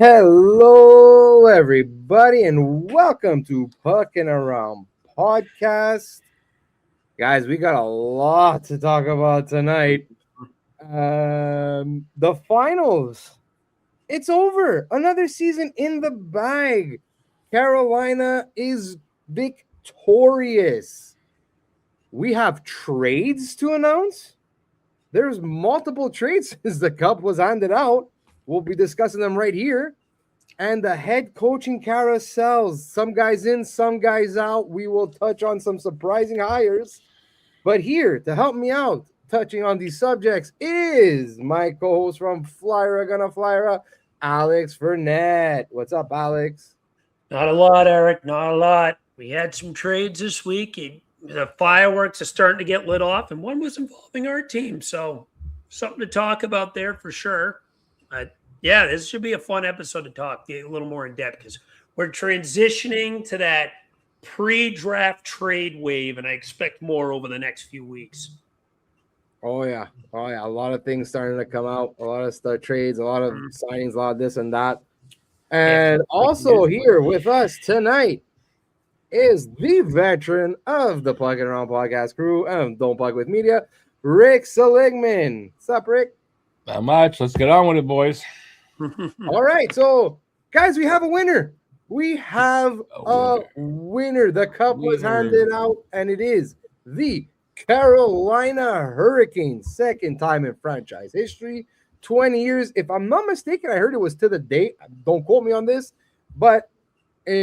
Hello, everybody, and welcome to Pucking Around Podcast. Guys, we got a lot to talk about tonight. The finals. It's over. Another season in the bag. Carolina is victorious. We have trades to announce. There's multiple trades since the cup was handed out. We'll be discussing them right here. And the head coaching carousels. Some guys in, some guys out. We will touch on some surprising hires. But here to help me out, touching on these subjects, is my co-host from Flyera Gonna Flyera, Alex Burnett. What's up, Alex? Not a lot, Eric. Not a lot. We had some trades this week. The fireworks are starting to get lit off, and one was involving our team. So something to talk about there for sure. Yeah, this should be a fun episode to talk a little more in depth because we're transitioning to that pre-draft trade wave, and I expect more over the next few weeks. Oh yeah. A lot of things starting to come out. A lot of trades, a lot of signings, a lot of this and that. And also here with us tonight is the veteran of the Plugging Around podcast crew and Don't Plug with Media, Rick Seligman. What's up, Rick? Not much. Let's get on with it, boys. All right. So, guys, we have a winner. We have a winner. The cup was handed out, and it is the Carolina Hurricanes. Second time in franchise history. 20 years. If I'm not mistaken, I heard it was to the date. Don't quote me on this, but 20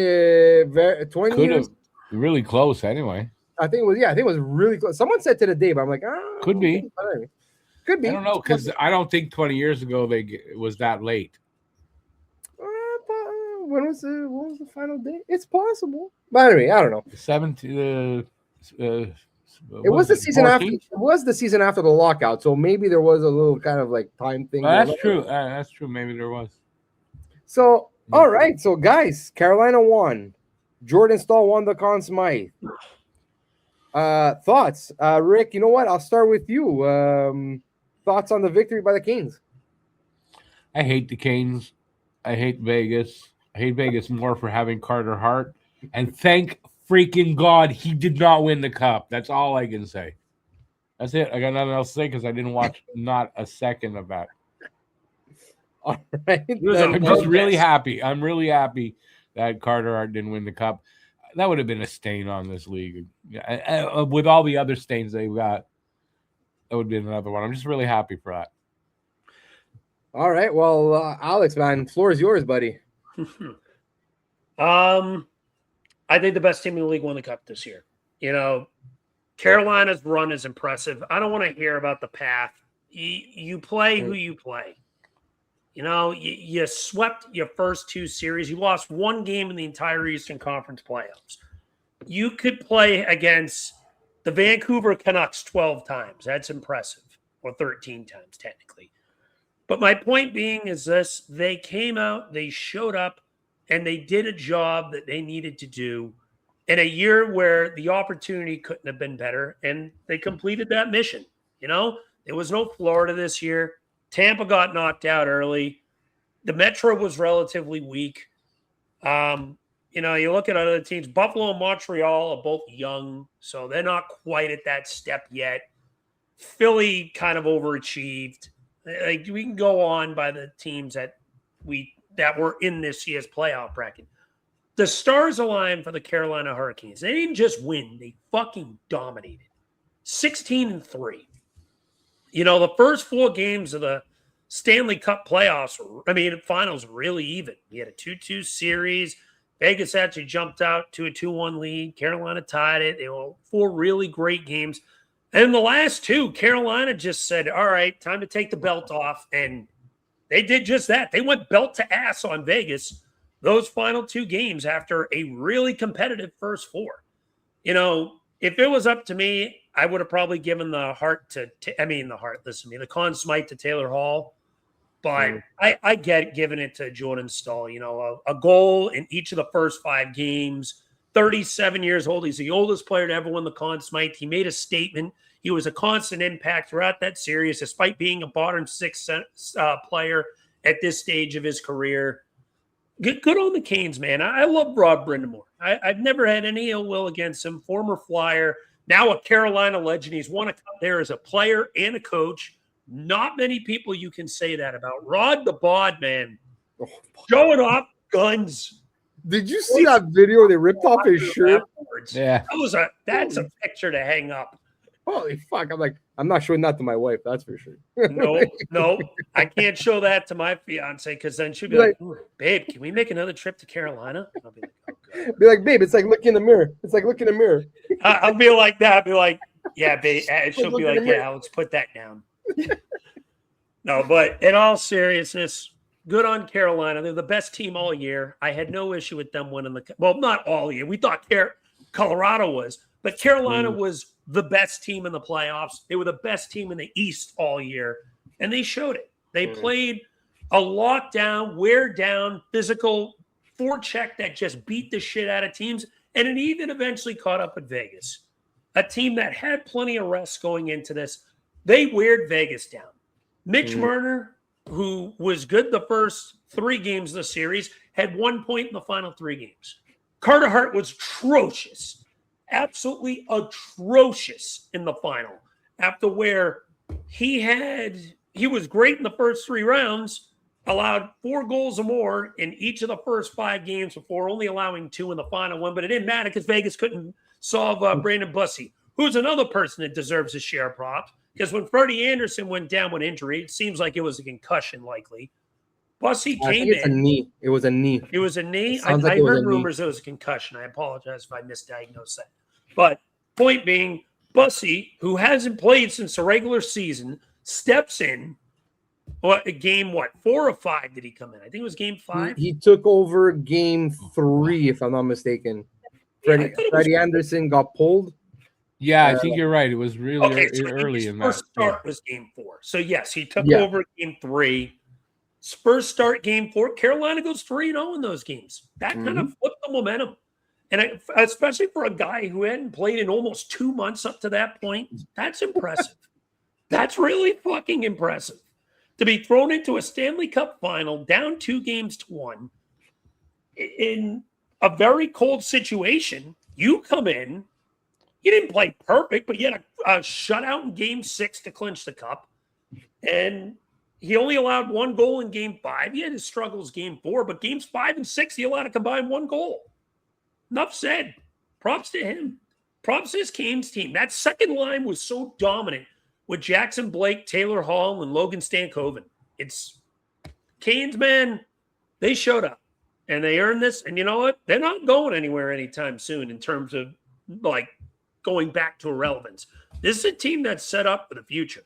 years. Really close anyway. I think it was really close. Someone said to the day, but I'm like, could be. Could be. I don't know, because I don't think 20 years ago it was that late. When was the final day? It's possible. But anyway, I don't know. It was the season 14? After. It was the season after the lockout, so maybe there was a little kind of like time thing. That's true. That's true. Maybe there was. So, all right. So, guys, Carolina won. Jordan Staal won the Conn Smythe. Thoughts, Rick? You know what? I'll start with you. Thoughts on the victory by the Canes? I hate the Canes. I hate Vegas. I hate Vegas more for having Carter Hart. And thank freaking God he did not win the cup. That's all I can say. That's it. I got nothing else to say because I didn't watch not a second of that. All right. I'm just really happy. I'm really happy that Carter Hart didn't win the cup. That would have been a stain on this league. With all the other stains they've got, that would be another one. I'm just really happy for that. All right. Well, Alex, man, floor is yours, buddy. I think the best team in the league won the cup this year. You know, Carolina's run is impressive. I don't want to hear about the path. You play who you play. You know, you swept your first two series. You lost one game in the entire Eastern Conference playoffs. You could play against the Vancouver Canucks 12 times. That's impressive. Or 13 times, technically. But my point being is this. They came out, they showed up, and they did a job that they needed to do in a year where the opportunity couldn't have been better, and they completed that mission. You know, there was no Florida this year. Tampa got knocked out early. The Metro was relatively weak. You know, you look at other teams. Buffalo and Montreal are both young, so they're not quite at that step yet. Philly kind of overachieved. Like, we can go on by the teams that were in this year's playoff bracket. The stars aligned for the Carolina Hurricanes. They didn't just win; they fucking dominated. 16-3. You know, the first four games of the Stanley Cup playoffs, finals, really even. You had a 2-2 series. Vegas actually jumped out to a 2-1 lead. Carolina tied it. They were four really great games. And the last two, Carolina just said, all right, time to take the belt off. And they did just that. They went belt to ass on Vegas those final two games after a really competitive first four. You know, if it was up to me, I would have probably given the Conn Smythe to Taylor Hall. But I get giving it to Jordan Staal. You know, a goal in each of the first five games. 37 years old. He's the oldest player to ever win the Conn Smythe. He made a statement. He was a constant impact throughout that series, despite being a bottom six player at this stage of his career. Good on the Canes, man. I love Rod Brindamore. I've never had any ill will against him. Former Flyer, now a Carolina legend. He's won a cup there as a player and a coach. Not many people you can say that about. Rod the Bod, man. Showing off guns. Did you see that video? They ripped off his shirt. Afterwards. Yeah. That's a picture to hang up. Holy fuck. I'm not showing that to my wife, that's for sure. No, I can't show that to my fiance because then she'll be like, babe, can we make another trip to Carolina? And I'll be like, oh, God. Be like, babe, it's like look in the mirror. It's like look in the mirror. I'll be like that. I'll be like, yeah, babe. And she'll be like, yeah, let's put that down. No, but in all seriousness, good on Carolina. They're the best team all year. I had no issue with them winning not all year. We thought Colorado was, but Carolina was the best team in the playoffs. They were the best team in the East all year, and they showed it. They played a lockdown, wear down, physical forecheck that just beat the shit out of teams, and it even eventually caught up with Vegas, a team that had plenty of rest going into this. They weared Vegas down. Mitch Marner, who was good the first 3 games of the series, had 1 point in the final 3 games. Carter Hart was atrocious. Absolutely atrocious in the final after where he was great in the first 3 rounds, allowed 4 goals or more in each of the first 5 games before only allowing 2 in the final one, but it didn't matter because Vegas couldn't solve Brandon Bussey, who's another person that deserves a share prop because when Freddie Anderson went down with injury, it seems like it was a concussion likely. Bussy came in. It's a knee. It was a knee. It was a knee. I Like heard rumors it was a concussion. I apologize if I misdiagnosed that. But point being, Bussy, who hasn't played since the regular season, steps in. Game 4 or 5 did he come in? I think it was game 5. He took over game 3, if I'm not mistaken. Freddie Anderson got pulled. Yeah, I think you're right. It was really early in that. First start was game 4. So yes, he took over game 3. Spurs start game 4. Carolina goes 3-0 in those games. That kind of flipped the momentum. And especially for a guy who hadn't played in almost 2 months up to that point, that's impressive. That's really fucking impressive. To be thrown into a Stanley Cup final, down 2-1, in a very cold situation, you come in, you didn't play perfect, but you had a shutout in game 6 to clinch the cup. And he only allowed 1 goal in game 5. He had his struggles game 4, but games 5 and 6, he allowed to combine 1 goal. Enough said. Props to him. Props to his Canes team. That second line was so dominant with Jackson Blake, Taylor Hall, and Logan Stankoven. It's Canes, man. They showed up, and they earned this. And you know what? They're not going anywhere anytime soon in terms of, going back to irrelevance. This is a team that's set up for the future.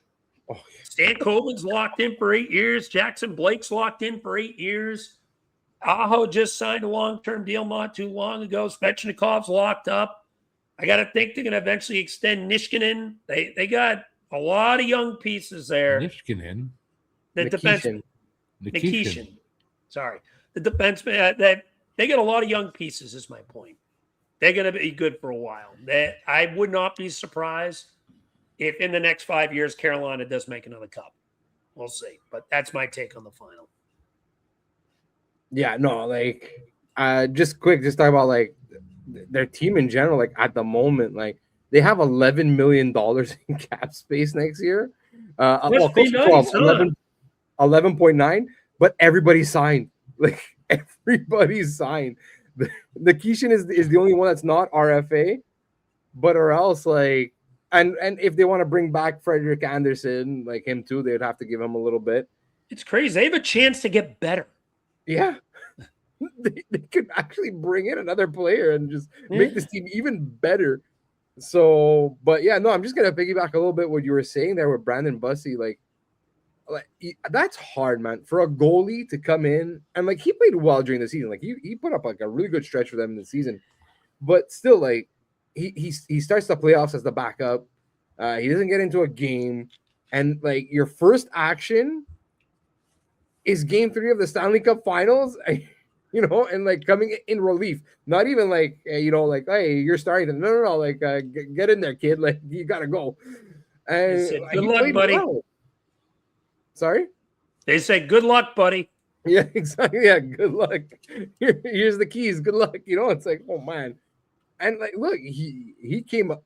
Oh, yeah. Stankoven's locked in for 8 years. Jackson Blake's locked in for 8 years. Aho just signed a long-term deal not too long ago. Svechnikov's locked up. I got to think they're going to eventually extend Niskanen. They got a lot of young pieces there. Niskanen? The defenseman. Nikishin. Sorry. The defenseman. They got a lot of young pieces is my point. They're going to be good for a while. I would not be surprised if in the next 5 years Carolina does make another cup. We'll see. But that's my take on the final. Yeah, no, just talk about their team in general. At the moment, they have $11 million in cap space next year. Close to 12, 11.9, but everybody signed. Everybody's signed. The Keishan is the only one that's not RFA, but or else and if they want to bring back Frederick Anderson, him too, they'd have to give him a little bit. It's crazy. They have a chance to get better. Yeah. They could actually bring in another player and just make this team even better. So, but yeah, no, I'm just gonna piggyback a little bit what you were saying there with Brandon Bussey. That's hard, man, for a goalie to come in and he played well during the season. He put up a really good stretch for them in the season, but still, he starts the playoffs as the backup. He doesn't get into a game, and your first action is game 3 of the Stanley Cup Finals. And coming in relief, not even hey, you're starting. No, get in there, kid. You gotta go. And good luck, buddy. Well. Sorry? They say good luck, buddy. Yeah, exactly. Yeah, good luck. Here's the keys. Good luck. It's like, oh man. And like, look, he came up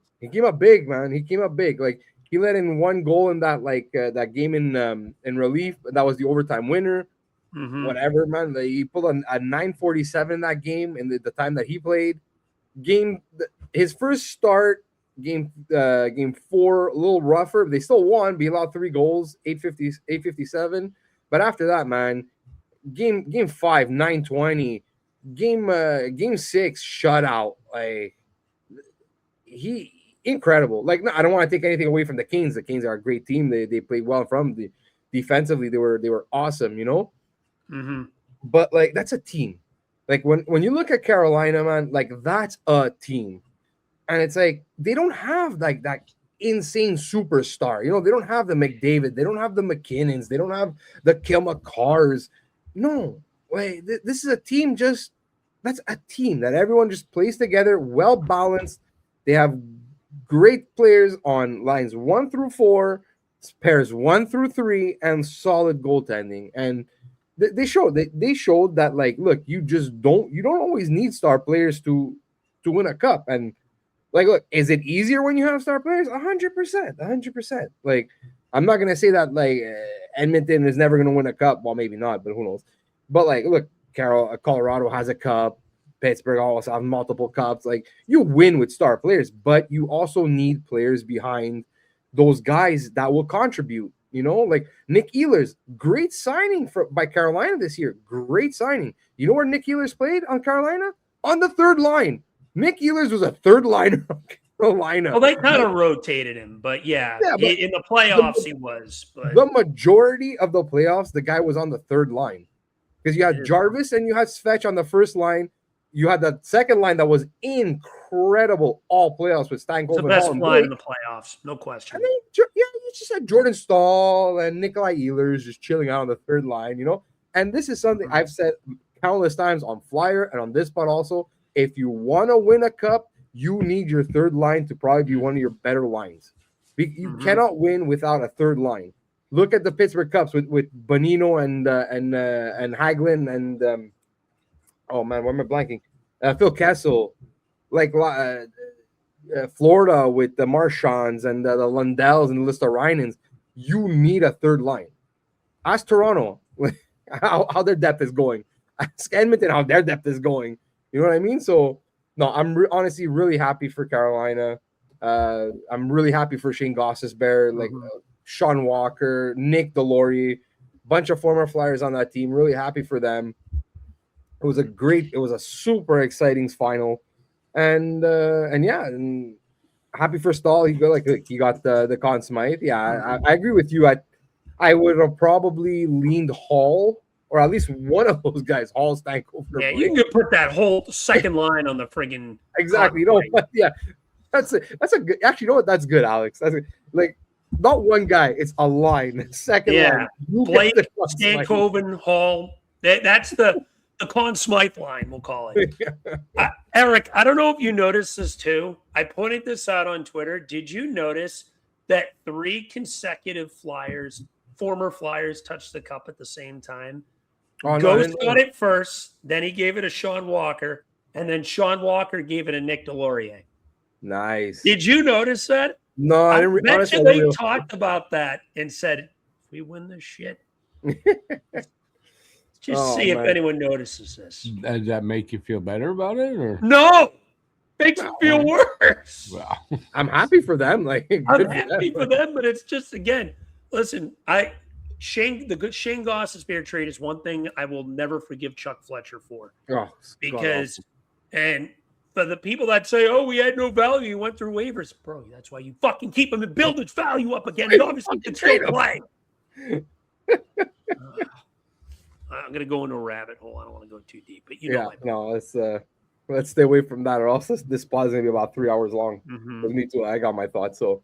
big, man. He came up big. Like he let in one goal in that game in relief. That was the overtime winner. Mm-hmm. Whatever, man. Like, he pulled a 947 that game in the time that he played. His first start, game 4, a little rougher. They still won. But he allowed 3 goals, 857. But after that, man, game 5, 920. Game 6, shutout. Like he incredible. Like, no, I don't want to take anything away from the Canes. The Canes are a great team. They played well from the defensively. They were awesome. Mm-hmm. But like that's a team. Like when you look at Carolina, man, like that's a team. And it's like they don't have like that insane superstar. They don't have the McDavid, they don't have the McKinnons, they don't have the Kilmakars. No, wait, this is a team. That's a team that everyone just plays together, well balanced. They have great players on lines 1 through 4, pairs 1 through 3, and solid goaltending. And they showed that, like, look, you don't always need star players to win a cup. And like, look, is it easier when you have star players? 100%, 100%. Like, I'm not gonna say that like Edmonton is never gonna win a cup. Well, maybe not, but who knows? But like, look, Colorado has a cup. Pittsburgh also have multiple cups. Like, you win with star players, but you also need players behind those guys that will contribute. Like Nick Ehlers, great signing by Carolina this year. Great signing. You know where Nick Ehlers played on Carolina? On the third line. Nick Ehlers was a third liner on Carolina. Well, they kind of rotated him, but yeah, but in the playoffs he was. But the majority of the playoffs, the guy was on the third line because you had Jarvis and you had Svetch on the first line. You had the second line that was incredible all playoffs with Stankoven. The best line in the playoffs, no question. I mean, you just had Jordan Stahl and Nikolai Ehlers just chilling out on the third line, And this is something I've said countless times on Flyer and on this spot also. If you want to win a cup, you need your third line to probably be one of your better lines. You cannot win without a third line. Look at the Pittsburgh Cups with Bonino and Hagelin and oh man, why am I blanking? Phil Kessel, like Florida with the Marchands and the Lundells and the Listarainens. You need a third line. Ask Toronto how their depth is going. Ask Edmonton how their depth is going. You know what I mean? So no, I'm honestly really happy for Carolina. I'm really happy for Shane Gostisbehere, like Sean Walker, Nick Deslauriers, bunch of former Flyers on that team. Really happy for them. It was a super exciting final, and yeah, and happy for Stahl. He got the Conn Smythe. Yeah, I agree with you. I would have probably leaned Hall, or at least one of those guys, Hall, Stankoven. Yeah, you can put that whole second line on the friggin' exactly. But yeah, that's a good. Actually, you know what? That's good, Alex. That's like not one guy. It's a line. Second line. Blake, Stankoven, Hall. That's the Conn Smythe line, we'll call it. Eric, I don't know if you noticed this too. I pointed this out on Twitter. Did you notice that 3 consecutive former Flyers, touched the cup at the same time? Ghost got it first, then he gave it to Sean Walker, and then Sean Walker gave it to Nick Deslauriers. Nice. Did you notice that? No, I didn't. Honestly, they talked about that and said, if we win this shit, just see if anyone notices this. Does that make you feel better about it, or no? Makes me feel worse. Well, I'm happy for them. Like, I'm happy for them, but it's just, again, listen. Shane Gostisbehere trade is one thing I will never forgive Chuck Fletcher for, because and for the people that say, "Oh, we had no value, you went through waivers," bro, that's why you fucking keep him and build its value up again. And obviously, you can still play. I'm gonna go into a rabbit hole. I don't want to go too deep, but let's stay away from that, or else this pod is gonna be about 3 hours long. With me too. I got my thoughts. So,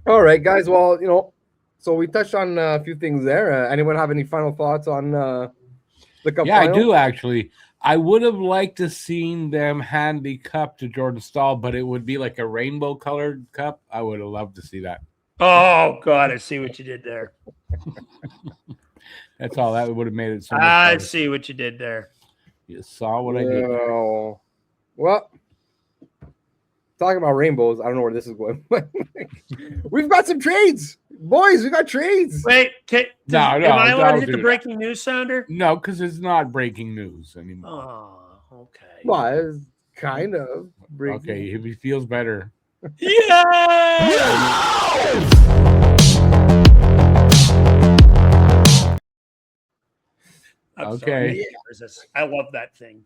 all right, guys. Well, so we touched on a few things there. Anyone have any final thoughts on the cup? Yeah, final? I do actually. I would have liked to seen them hand the cup to Jordan Stahl, but it would be like a rainbow-colored cup. I would have loved to see that. Oh God, I see what you did there. That's all. That would have made it so much I better. see what you did there. You saw what I did there. No. Well, talking about rainbows, I don't know where this is going. We've got some trades, boys. We got trades. Wait, No, am I allowed to don't hit the do breaking news sounder? No, because it's not breaking news anymore. Oh, okay. Well, it's kind of breaking. Okay, if he feels better. Okay. I love that thing.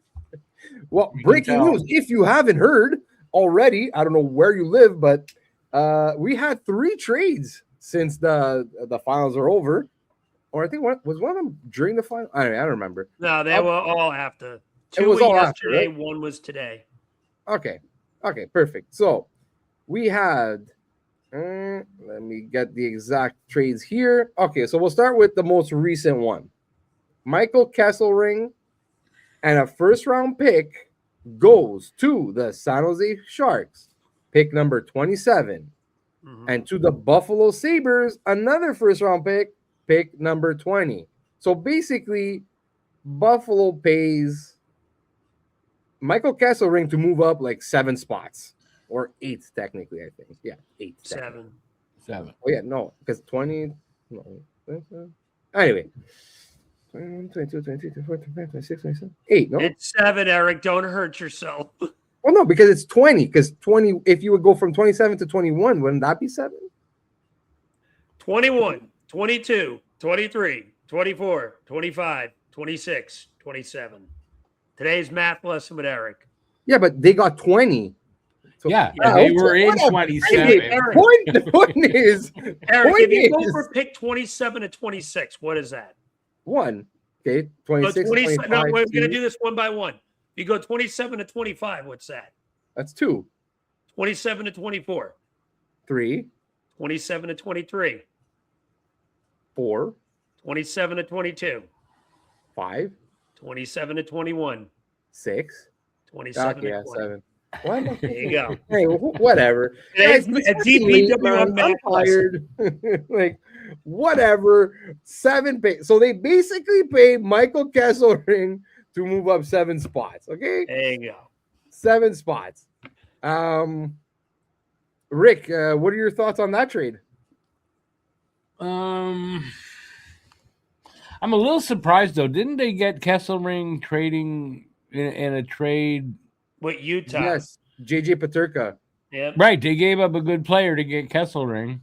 Well, You can breaking tell. news. If you haven't heard already, I don't know where you live, but we had 3 trades since the finals are over. Or I think one was one of them during the final. I don't remember. No, they were all after. 2 was were all yesterday, after, right? 1 was today. Okay, perfect. So we had. Let me get the exact trades here. Okay, so we'll start with the most recent one. Michael Kesselring and a first-round pick goes to the San Jose Sharks, pick number 27. Mhm. And to the Buffalo Sabres, another first-round pick number 20. So basically, Buffalo pays Michael Kesselring to move up like 7 spots. Or 8, technically, I think. Yeah, 8. 7. 7. Oh, yeah, no, because 20. No. Anyway. 22, 23, 24, 25, 26, 27. 8, no? It's 7, Eric. Don't hurt yourself. Well, no, because it's 20. Because 20, if you would go from 27 to 21, wouldn't that be 7? 21, 22, 23, 24, 25, 26, 27. Today's math lesson with Eric. Yeah, but they got 20. So, Yeah, they were in whatever. 27. The point is, Eric, point if you go is- for pick 27 to 26, what is that? 1. Okay, Go 26, 25, no, we're going to 2. do this one by one. If you go 27 to 25, what's that? That's 2. 27 to 24. 3, 27 to 23. 4, 27 to 22. 5, 27 to 21. 6. 27 Okay, to yeah, 20. 7. What? There you go. Hey, whatever. Today's Guys, a it's late, DPWM man. I'm math lesson. tired. Like, whatever. 7 pay. So they basically pay Michael Kesselring to move up 7 spots. Okay, There you go. 7 spots. Rick, what are your thoughts on that trade? I'm a little surprised though. Didn't they get Kesselring trading in a trade? With Utah. Yes, JJ Paterka. Yep. Right, they gave up a good player to get Kesselring.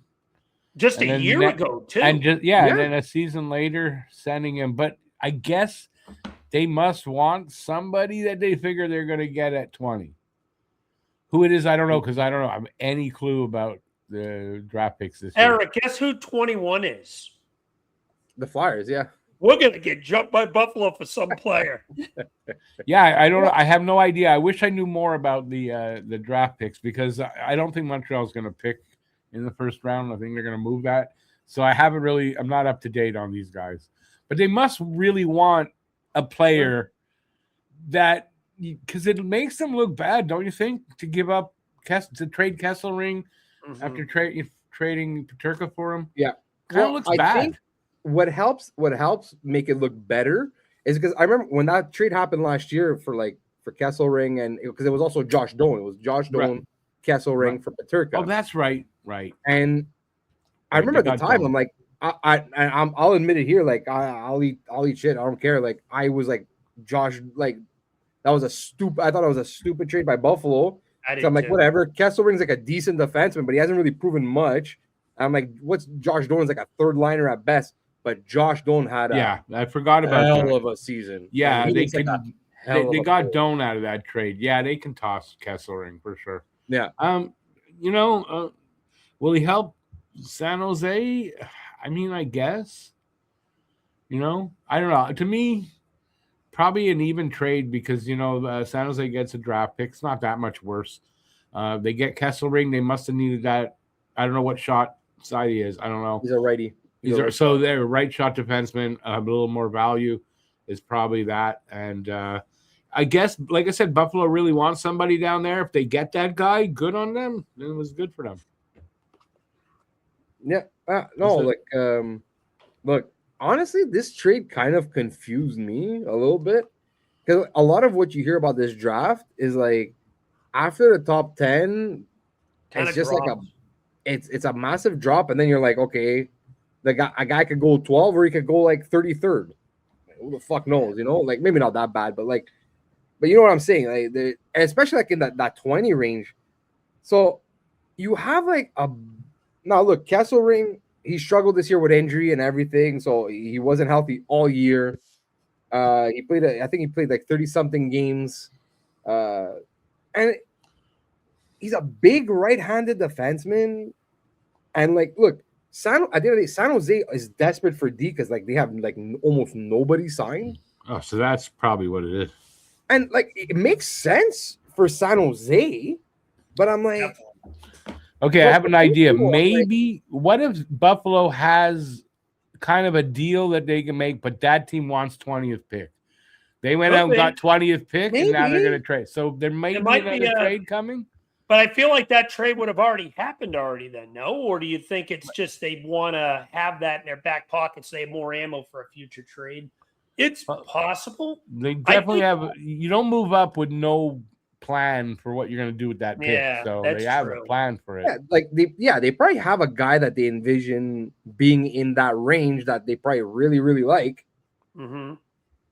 Just And a then year ne- ago, too. And just Yeah. and then a season later sending him. But I guess they must want somebody that they figure they're going to get at 20. Who it is, I don't know, because I don't have any clue about the draft picks this year. Eric, guess who 21 is? The Flyers, yeah. We're going to get jumped by Buffalo for some player. Yeah, I don't know. I have no idea. I wish I knew more about the draft picks because I don't think Montreal's going to pick in the first round. I think they're going to move that. So I'm not up to date on these guys. But they must really want a player that, because it makes them look bad, don't you think, to give up to trade Kesselring after trading Paterka for him? Yeah. Kind of looks I bad. think what helps make it look better is because I remember when that trade happened last year for Kesselring, and because it was also Josh Doan. It was Josh Doan, Kesselring for Paterka. Oh, that's right. Right. And I remember at the time, Doan. I'm like, I'll admit it here. Like, I'll eat shit. I don't care. Like, I was like, Josh, like, that was I thought it was a stupid trade by Buffalo. So I'm like, whatever. Kesselring's like a decent defenseman, but he hasn't really proven much. I'm like, what's Josh Doan's like a third liner at best? But Josh Doan had I forgot about hell that. of a season. Yeah, I mean, they he's like can. a hell of They a got player. Doan out of that trade. Yeah, they can toss Kesselring for sure. Yeah. Will he help San Jose? I mean, I guess. I don't know. To me, probably an even trade because San Jose gets a draft pick. It's not that much worse. They get Kesselring. They must have needed that. I don't know what shot side he is. I don't know. He's a righty. So they're right shot defenseman. A little more value is probably that. And I guess, like I said, Buffalo really wants somebody down there. If they get that guy, good on them. Then it was good for them. Yeah. Look, honestly, this trade kind of confused me a little bit because a lot of what you hear about this draft is like after the top 10, Kind it's of just like drops. it's a massive drop, and then you're like, okay, a guy could go 12 or he could go like 33rd. Who the fuck knows, you know? Like maybe not that bad, but like, but you know what I'm saying? Like, and especially like in that 20 range. So you have like a now look, Kesselring, he struggled this year with injury and everything, so he wasn't healthy all year. He played, I think he played like 30 something games, and he's a big right-handed defenseman. And like, look, at the end of the day, San Jose is desperate for D because like they have like almost nobody signed, Oh, so that's probably what it is. and like it makes sense for San Jose, but I'm like, Okay, I have an idea. Buffalo, I'm like, Maybe what if Buffalo has kind of a deal that they can make, but that team wants 20th pick. They went out and got 20th pick, and now they're going to trade. So there may be another trade coming. But I feel like that trade would have already happened then, no? Or do you think it's just they want to have that in their back pocket so they have more ammo for a future trade? It's possible. They definitely have. You don't move up with no plan for what you're going to do with that pick. Yeah, so that's they have true. a plan for it. yeah, like they probably have a guy that they envision being in that range that they probably really, really like. Mm-hmm.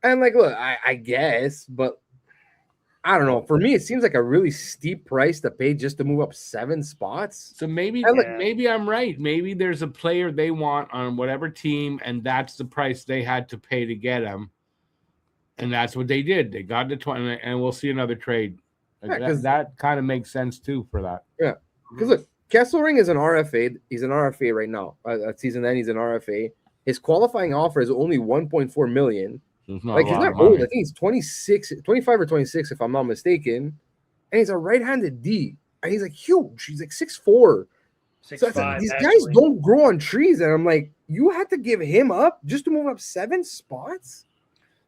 And like, look, I guess, but I don't know. For me, it seems like a really steep price to pay just to move up 7 spots. So maybe I'm right. Maybe there's a player they want on whatever team, and that's the price they had to pay to get him. And that's what they did. They got the 20, and we'll see another trade. Yeah, that kind of makes sense too for that. Yeah, because look, Kesselring is an RFA. He's an RFA right now. At season end, he's an RFA. His qualifying offer is only 1.4 million. Like he's not old. I think he's 26, 25 or 26, if I'm not mistaken. And he's a right-handed D. And he's like huge. He's like 6'4". 6'5". So these guys don't grow on trees. And I'm like, you had to give him up just to move up 7 spots?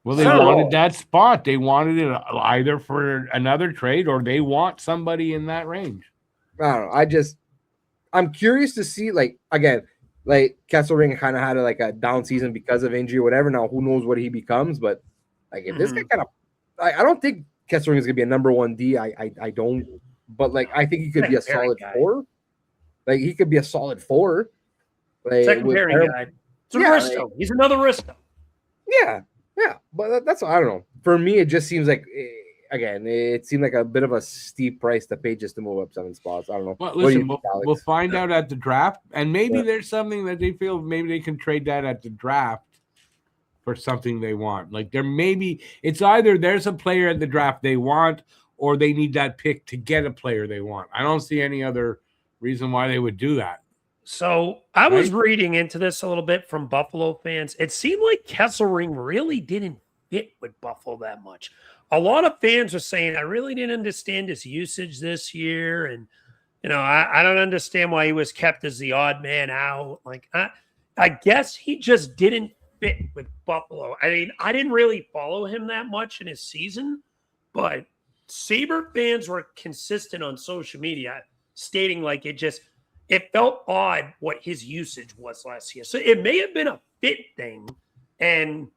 Well, they wanted that spot. They wanted it either for another trade or they want somebody in that range. I don't know. I'm curious to see, like, again, like Kesselring kind of had a down season because of injury or whatever. Now, who knows what he becomes? But like, if this guy kind of, I don't think Kesselring is gonna be a number 1 D. I don't. But like, I think he could be a solid 4. Like, he could be a solid 4. Like, second pairing guy. It's a Risto. He's another Risto. Yeah, but that's I don't know. For me, it just seems like. Again, it seemed like a bit of a steep price to pay just to move up 7 spots. I don't know. Well, listen, we'll find out at the draft, and maybe there's something that they feel maybe they can trade that at the draft for something they want. Like there maybe it's either there's a player at the draft they want, or they need that pick to get a player they want. I don't see any other reason why they would do that. So I was reading into this a little bit from Buffalo fans. It seemed like Kesselring really didn't fit with Buffalo that much. A lot of fans were saying, I really didn't understand his usage this year. And, you know, I don't understand why he was kept as the odd man out. Like, I guess he just didn't fit with Buffalo. I mean, I didn't really follow him that much in his season, but Sabre fans were consistent on social media stating like it felt odd what his usage was last year. So it may have been a fit thing. And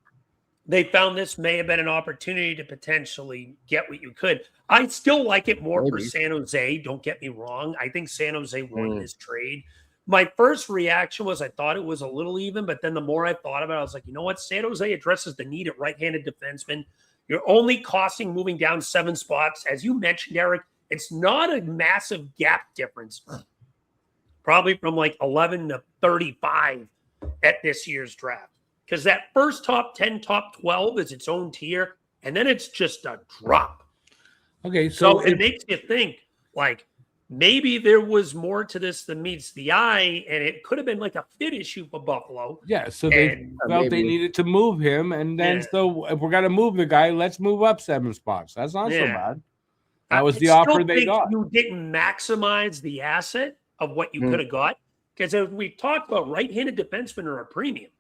they found this may have been an opportunity to potentially get what you could. I still like it more for San Jose. Don't get me wrong. I think San Jose won this trade. My first reaction was I thought it was a little even, but then the more I thought about it, I was like, you know what? San Jose addresses the need at right-handed defenseman. You're only costing moving down 7 spots. As you mentioned, Eric, it's not a massive gap difference. Probably from like 11 to 35 at this year's draft. Because that first top 10, top 12 is its own tier, and then it's just a drop. Okay, so it makes you think, like, maybe there was more to this than meets the eye, and it could have been like a fit issue for Buffalo. Yeah, so they felt they needed to move him, and then so if we're going to move the guy, let's move up 7 spots. That's not so bad. That was the offer they got. You didn't maximize the asset of what you could have got, because if we talked about right-handed defensemen are a premium.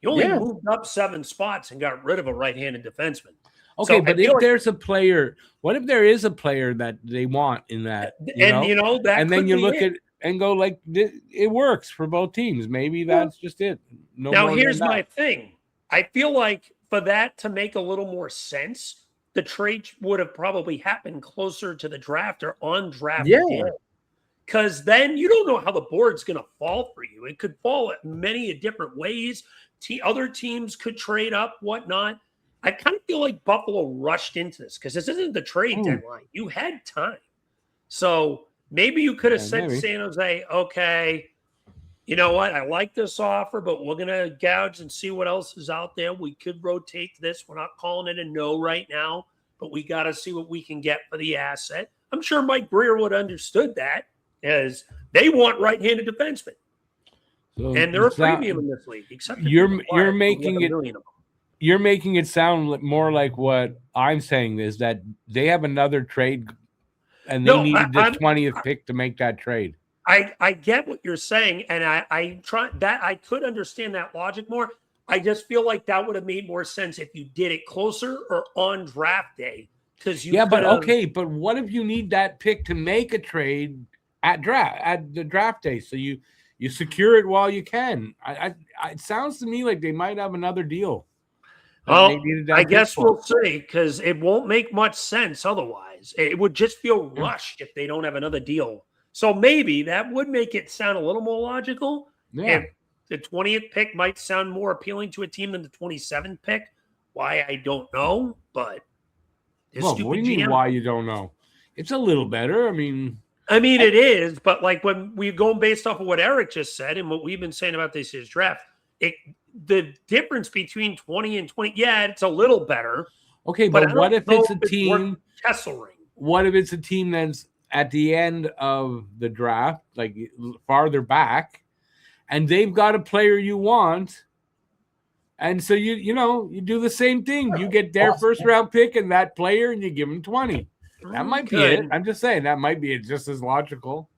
You only moved up 7 spots and got rid of a right-handed defenseman. Okay, so but if there's a player, what if there is a player that they want in that? And then you look at and go like it works for both teams. Maybe that's just it. No Now, more here's than that. my thing. I feel like for that to make a little more sense, the trade would have probably happened closer to the draft or on draft day. Because then you don't know how the board's going to fall for you. It could fall many different ways. Other teams could trade up, whatnot. I kind of feel like Buffalo rushed into this because this isn't the trade deadline. You had time. So maybe you could have said to San Jose, okay, you know what? I like this offer, but we're going to gouge and see what else is out there. We could rotate this. We're not calling it a no right now, but we got to see what we can get for the asset. I'm sure Mike Greer would have understood that, as they want right-handed defensemen. So and they're a premium in this league, except you're making it sound more like what I'm saying is that they have another trade and they needed the 20th pick to make that trade. I get what you're saying, and I could understand that logic more. I just feel like that would have made more sense if you did it closer or on draft day. But what if you need that pick to make a trade at the draft day? So you secure it while you can. It sounds to me like they might have another deal. Well, I guess we'll see, because it won't make much sense otherwise. It would just feel rushed if they don't have another deal. So maybe that would make it sound a little more logical. Yeah. If the 20th pick might sound more appealing to a team than the 27th pick. Why, I don't know, but what do you mean why you don't know? It's a little better. I mean, it is, but like when we're going based off of what Eric just said and what we've been saying about this year's draft, the difference between 20 and 20, it's a little better. Okay, but what if it's a team? Kesselring. What if it's a team that's at the end of the draft, like farther back, and they've got a player you want, and so you do the same thing. You get their first round pick and that player, and you give them 20. That might be it. I'm just saying that might be it. Just as logical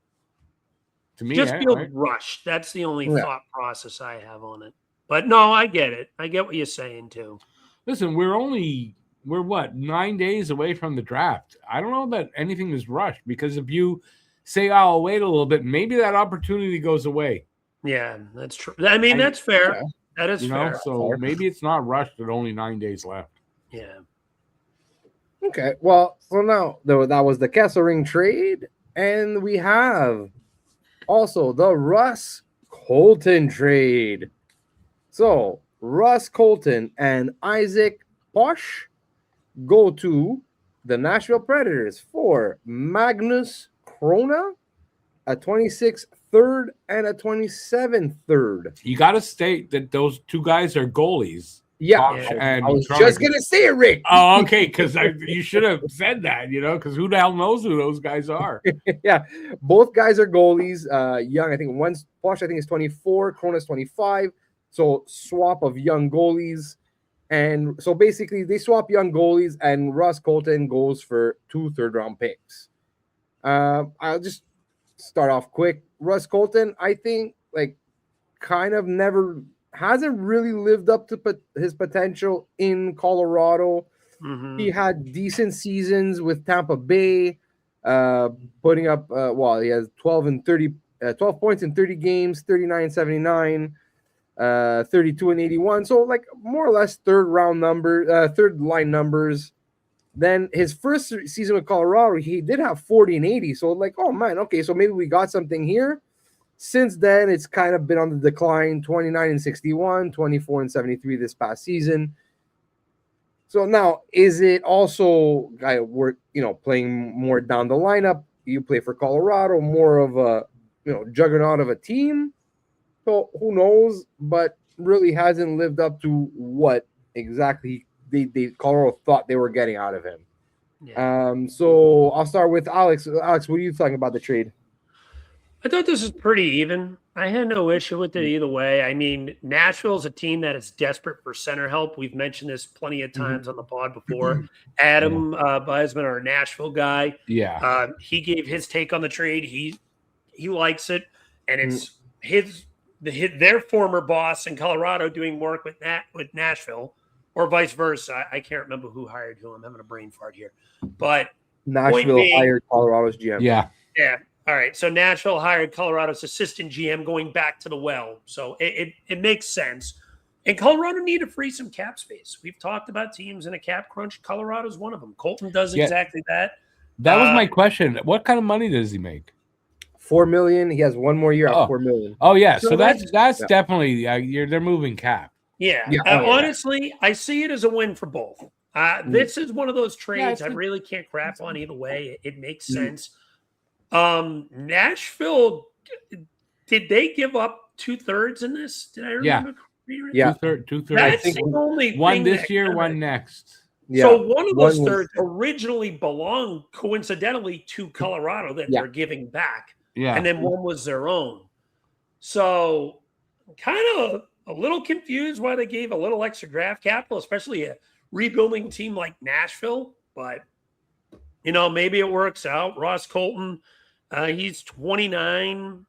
to me. Just feels rushed. That's the only thought process I have on it. But no, I get it. I get what you're saying too. Listen, we're 9 days away from the draft. I don't know that anything is rushed, because if you say, oh, I'll wait a little bit, maybe that opportunity goes away. Yeah, that's true. That's fair. Yeah. That is fair. So maybe it's not rushed at only 9 days left. Yeah. Okay. Well, so now that was the Kesselring trade, and we have also the Russ Colton trade. So Russ Colton and Isaac Posh go to the Nashville Predators for Magnus Krona, a 26th third and a 27th third. You got to state that those two guys are goalies. Yeah, I was just going to say it, Rick. Oh, okay, because you should have said that, because who the hell knows who those guys are? Yeah, both guys are goalies. Young, I think Posh, I think, is 24, Krona's 25. So swap of young goalies. And so basically they swap young goalies, and Russ Colton goes for 2 third-round picks. I'll just start off quick. Russ Colton, I think, kind of hasn't really lived up to his potential in Colorado. Mm-hmm. He had decent seasons with Tampa Bay, putting up, he has 12 points in 30 games, 39 and 79. 32 and 81, so more or less third line numbers. Then his first season with Colorado, he did have 40 and 80, so oh man, okay, so maybe we got something here. Since then, it's kind of been on the decline. 29 and 61, 24 and 73 this past season. So now, is it also playing more down the lineup? You play for Colorado, more of a juggernaut of a team. So who knows, but really hasn't lived up to what exactly they Colorado thought they were getting out of him. Yeah. So I'll start with Alex. Alex, what are you talking about the trade? I thought this was pretty even. I had no issue with it either way. Nashville's a team that is desperate for center help. We've mentioned this plenty of times on the pod before. Adam Beisman, our Nashville guy, he gave his take on the trade. He likes it, and it's their former boss in Colorado doing work with Nashville, or vice versa. I can't remember who hired who. I'm having a brain fart here. But Nashville hired Colorado's GM. Yeah. All right, so Nashville hired Colorado's assistant GM going back to the well. So it makes sense. And Colorado need to free some cap space. We've talked about teams in a cap crunch. Colorado's one of them. Colton does exactly that. That was my question. What kind of money does he make? $4 million. He has one more year at $4 million. Oh yeah, so that's definitely they're moving cap. Yeah. Honestly, I see it as a win for both. This is one of those trades I really can't crap on either way. It makes sense. Nashville, did they give up 2/3 in this? Did I remember? Yeah. 2/3. That's the only one this year, one next. Yeah. So one of those thirds originally belonged coincidentally to Colorado that they're giving back. Yeah. And then one was their own. So kind of a little confused why they gave a little extra draft capital, especially a rebuilding team like Nashville. But, maybe it works out. Ross Colton, he's 29.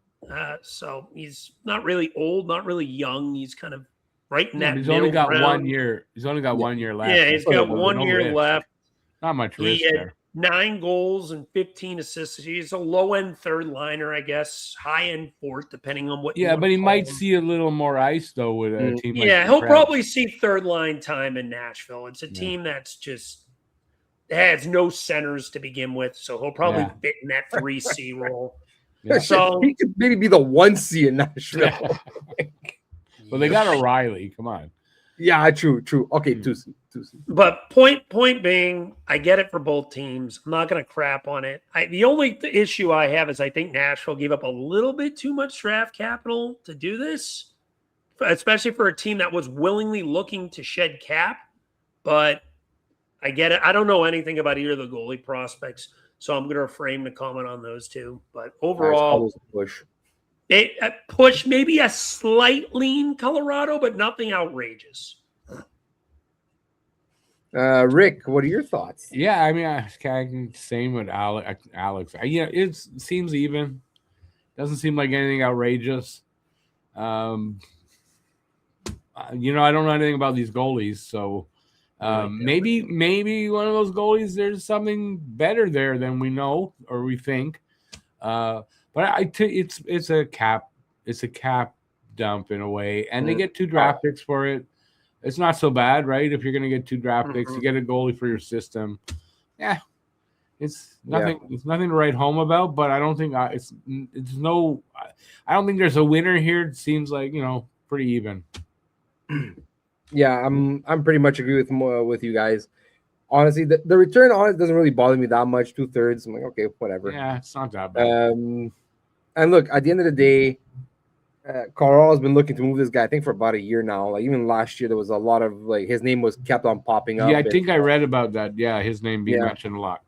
So he's not really old, not really young. He's kind of right in that. He's only got round. 1 year. He's only got 1 year left. Yeah, he's got 1 year left. Not much risk there. 9 goals and 15 assists. He's a low-end third liner, I guess. High-end fourth, depending on what. Yeah, but he might see a little more ice though with a team. Yeah, he'll probably see third line time in Nashville. It's a team that's just has no centers to begin with, so he'll probably fit in that 3C role. Yeah. So he could maybe be the 1C in Nashville. Well, they got O'Reilly. Come on. Yeah, true. Okay, 2C. But point being, I get it for both teams. I'm not going to crap on it. The only issue I have is I think Nashville gave up a little bit too much draft capital to do this, especially for a team that was willingly looking to shed cap. But I get it. I don't know anything about either of the goalie prospects, so I'm going to refrain to comment on those two. But overall, push maybe a slight lean Colorado, but nothing outrageous. Rick, what are your thoughts? Yeah, I mean, I can same with Alex. It seems even. Doesn't seem like anything outrageous. I don't know anything about these goalies, so maybe one of those goalies, there's something better there than we know or we think. But it's a cap dump in a way, and they get 2 draft picks for it. It's not so bad, right? If you're going to get 2 draft picks, you get a goalie for your system. Yeah, it's nothing. Yeah. It's nothing to write home about. But I don't think I don't think there's a winner here. It seems like pretty even. Yeah, I'm pretty much agree with you guys. Honestly, the return on it doesn't really bother me that much. 2/3. I'm like, okay, whatever. Yeah, it's not that bad. And look, at the end of the day, Colorado's been looking to move this guy, I think, for about a year now. Like even last year, there was a lot of his name was kept on popping up. Yeah, I think I read about that. Yeah, his name being mentioned a lot.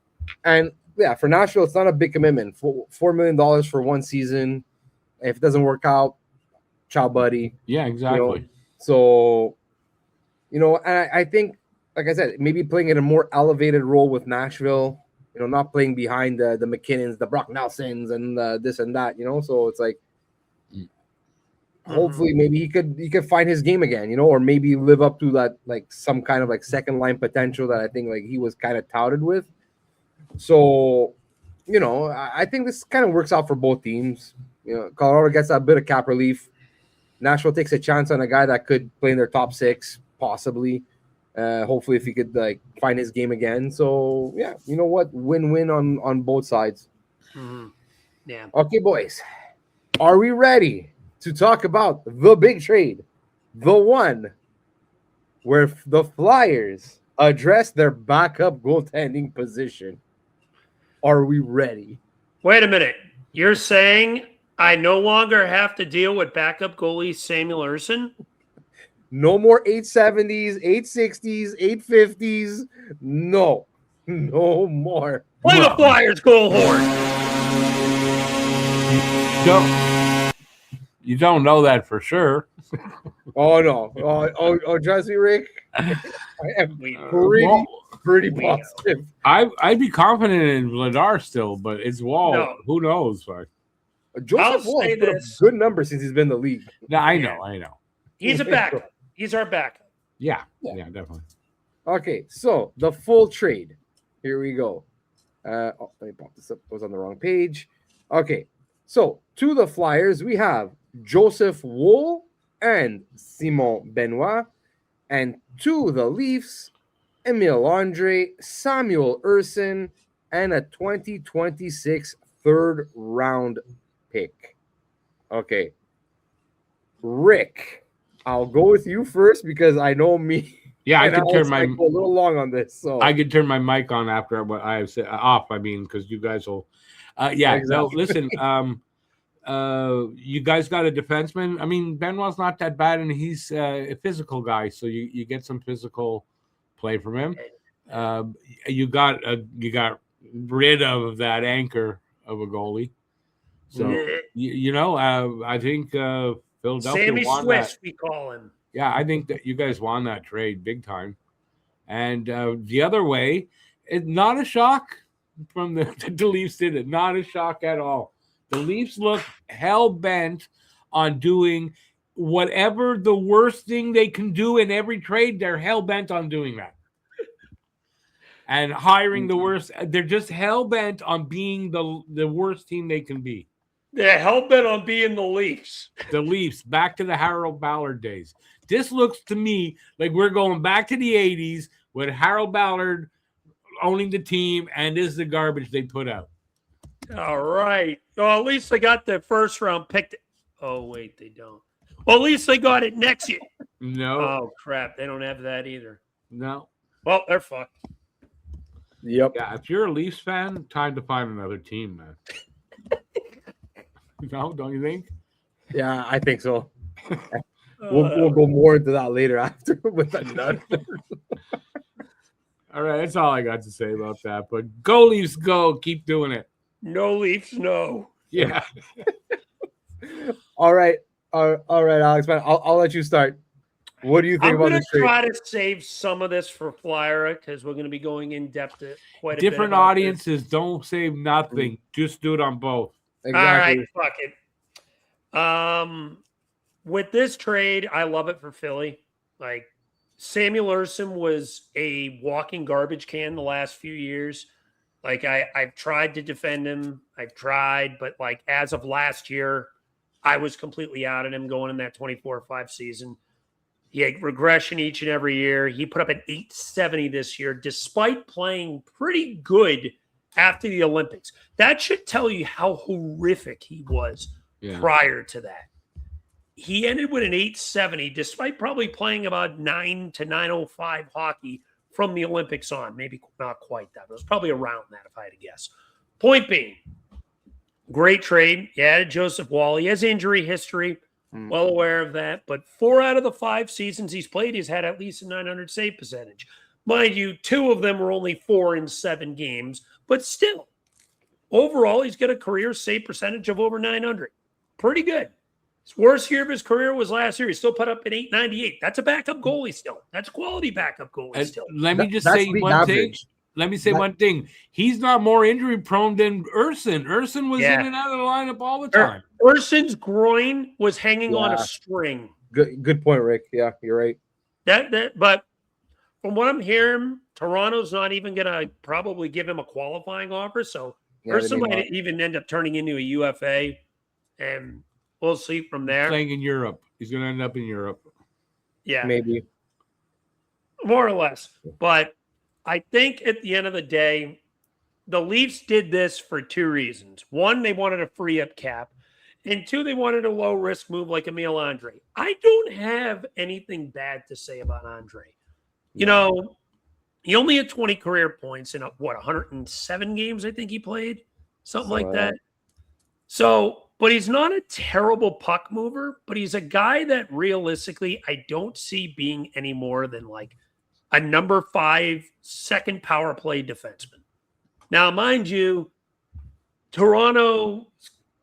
And for Nashville, it's not a big commitment. $4 million for 1 season. If it doesn't work out, ciao, buddy. Yeah, exactly. So, and I think, like I said, maybe playing in a more elevated role with Nashville. Not playing behind the McKinnons, the Brock Nelsons, and this and that. So it's like. Hopefully, maybe he could find his game again, or maybe live up to that, like some kind of like second line potential that I think like he was kind of touted with. So, I think this kind of works out for both teams. Colorado gets a bit of cap relief. Nashville takes a chance on a guy that could play in their top 6, possibly. Hopefully, if he could like find his game again. So yeah, you know what? Win-win on both sides. Mm-hmm. Yeah. Okay, boys, are we ready to talk about the big trade, the one where the Flyers address their backup goaltending position? Are we ready? Wait a minute. You're saying I no longer have to deal with backup goalie Samuel Ersson? No more 870s, 860s, 850s. No more. Play the Flyers goal horn. You don't know that for sure. Oh no! Oh, trust me, Rick. I am pretty positive. I'd be confident in Vladar still, but it's Wall. No. Who knows? Joseph Wall put up good numbers since he's been in the league. No, I know. He's a backup. He's our backup. Yeah, definitely. Okay, so the full trade. Here we go. Let me pop this up. I was on the wrong page. Okay, so to the Flyers, we have Joseph Wool and Simon Benoit. And to the Leafs, Emil Andre, Samuel Urson, and a 2026 third round pick. Okay, Rick, I'll go with you first because I know me. Yeah, I and could turn Alex might my go a little long on this. So I could turn my mic on after what I have said off. I mean, because you guys will. Yeah, no. Exactly. Listen, you guys got a defenseman. I mean, Benoit's not that bad, and he's a physical guy, so you get some physical play from him. You got rid of that anchor of a goalie, so I think Philadelphia Sammy won Swiss, that. we call him. Yeah, I think that you guys won that trade big time. And the other way, it's not a shock from the Leafs did it. Not a shock at all. The Leafs look hell bent on doing whatever the worst thing they can do in every trade. They're hell bent on doing that. And hiring the worst. They're just hell bent on being the worst team they can be. They're hell bent on being the Leafs. The Leafs, back to the Harold Ballard days. This looks to me like we're going back to the 80s with Harold Ballard owning the team, and this is the garbage they put out. All right. Well, at least they got the first round pick. Oh, wait, they don't. Well, at least they got it next year. No. Oh, crap. They don't have that either. No. Well, they're fucked. Yep. Yeah, if you're a Leafs fan, time to find another team, man. No, don't you think? Yeah, I think so. We'll go more into that later after with another. All right, that's all I got to say about that. But go Leafs, go! Keep doing it. No Leafs, no. Yeah. All right, Alex. Man, I'll let you start. What do you think about this trade? I'm going to try to save some of this for Flyer because we're going to be going in depth quite a bit. Different audiences, don't say nothing. Just do it on both. Exactly. All right, fuck it. With this trade, I love it for Philly. Like Samuel Urson was a walking garbage can the last few years. Like I've tried to defend him. I've tried, but like as of last year, I was completely out on him going in that 24-5 season. He had regression each and every year. He put up an 870 this year, despite playing pretty good after the Olympics. That should tell you how horrific he was prior to that. He ended with an 870, despite probably playing about 9 to 905 hockey from the Olympics on. Maybe not quite that. It was probably around that, if I had to guess. Point being, great trade. You added Joseph Wall. He has injury history. Well aware of that. But 4 out of the 5 seasons he's played, he's had at least a 900 save percentage. Mind you, 2 of them were only 4 in 7 games. But still, overall, he's got a career save percentage of over 900. Pretty good. His worst year of his career was last year. He still put up an 898. That's a backup goalie still. That's a quality backup goalie still. Let me just say one thing. Let me say one thing. He's not more injury prone than Urson. Urson was in and out of the lineup all the time. Urson's groin was hanging on a string. Good point, Rick. Yeah, you're right. But from what I'm hearing, Toronto's not even going to probably give him a qualifying offer. So Urson might even end up turning into a UFA, and we'll see from there. Playing in Europe. He's going to end up in Europe. Yeah. Maybe. More or less. But I think at the end of the day, the Leafs did this for 2 reasons. 1, they wanted to free up cap. And 2, they wanted a low-risk move like Emil Andre. I don't have anything bad to say about Andre. You know, he only had 20 career points in, 107 games I think he played? Something like that. So, but he's not a terrible puck mover, but he's a guy that realistically I don't see being any more than like a number 5 second power play defenseman. Now, mind you, Toronto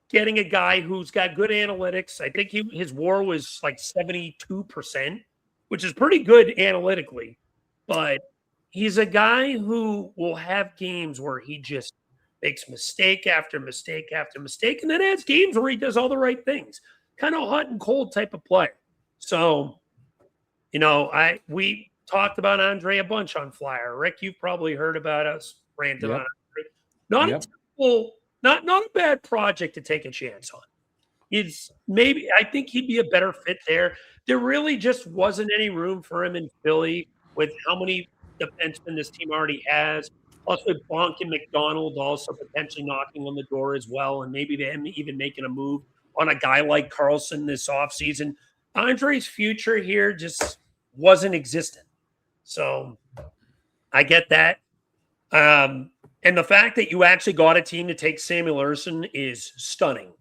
getting a guy who's got good analytics. I think his WAR was like 72%, which is pretty good analytically. But he's a guy who will have games where he just makes mistake after mistake after mistake, and then has games where he does all the right things. Kind of hot and cold type of player. So, you know, we talked about Andre a bunch on Flyer. Rick, you've probably heard about us ranting on Andre. Not a typical Not a bad project to take a chance on. I think he'd be a better fit there. There really just wasn't any room for him in Philly with how many defensemen this team already has. Plus with Bonk and McDonald also potentially knocking on the door as well, and maybe them even making a move on a guy like Carlson this offseason. Andre's future here just wasn't existent. So I get that. And the fact that you actually got a team to take Samuel Ersson is stunning,